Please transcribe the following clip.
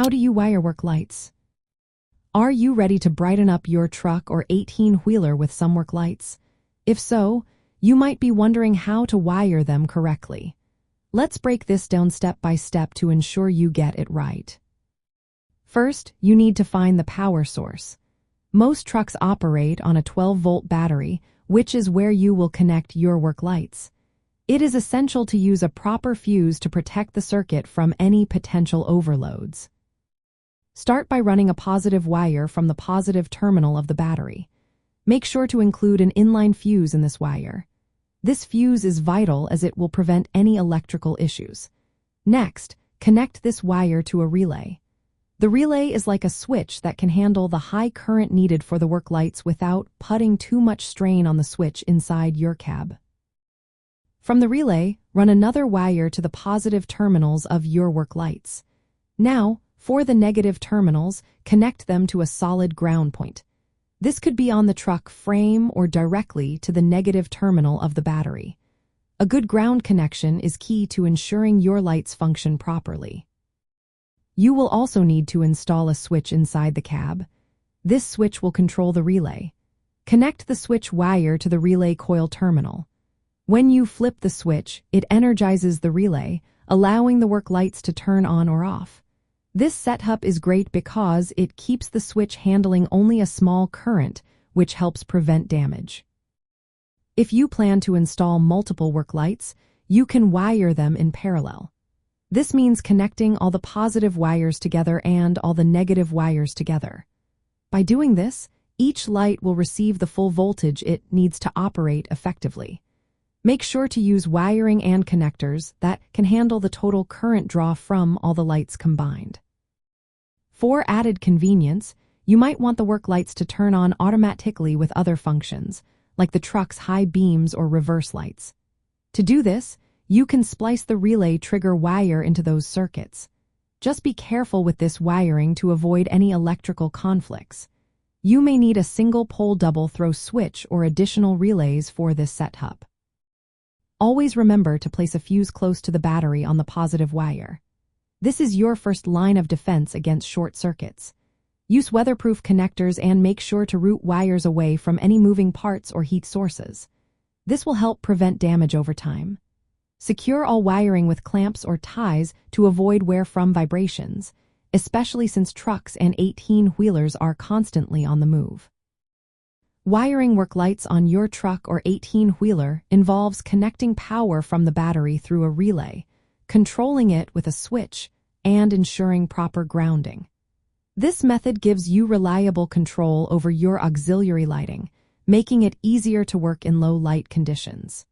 How do you wire work lights? Are you ready to brighten up your truck or 18-wheeler with some work lights? If so, you might be wondering how to wire them correctly. Let's break this down step by step to ensure you get it right. First, you need to find the power source. Most trucks operate on a 12-volt battery, which is where you will connect your work lights. It is essential to use a proper fuse to protect the circuit from any potential overloads. Start by running a positive wire from the positive terminal of the battery. Make sure to include an inline fuse in this wire. This fuse is vital as it will prevent any electrical issues. Next, connect this wire to a relay. The relay is like a switch that can handle the high current needed for the work lights without putting too much strain on the switch inside your cab. From the relay, run another wire to the positive terminals of your work lights. Now, for the negative terminals, connect them to a solid ground point. This could be on the truck frame or directly to the negative terminal of the battery. A good ground connection is key to ensuring your lights function properly. You will also need to install a switch inside the cab. This switch will control the relay. Connect the switch wire to the relay coil terminal. When you flip the switch, it energizes the relay, allowing the work lights to turn on or off. This setup is great because it keeps the switch handling only a small current, which helps prevent damage. If you plan to install multiple work lights, you can wire them in parallel. This means connecting all the positive wires together and all the negative wires together. By doing this, each light will receive the full voltage it needs to operate effectively. Make sure to use wiring and connectors that can handle the total current draw from all the lights combined. For added convenience, you might want the work lights to turn on automatically with other functions, like the truck's high beams or reverse lights. To do this, you can splice the relay trigger wire into those circuits. Just be careful with this wiring to avoid any electrical conflicts. You may need a single-pole double-throw switch or additional relays for this setup. Always remember to place a fuse close to the battery on the positive wire. This is your first line of defense against short circuits. Use weatherproof connectors and make sure to route wires away from any moving parts or heat sources. This will help prevent damage over time. Secure all wiring with clamps or ties to avoid wear-from vibrations, especially since trucks and 18-wheelers are constantly on the move. Wiring work lights on your truck or 18-wheeler involves connecting power from the battery through a relay, controlling it with a switch, and ensuring proper grounding. This method gives you reliable control over your auxiliary lighting, making it easier to work in low light conditions.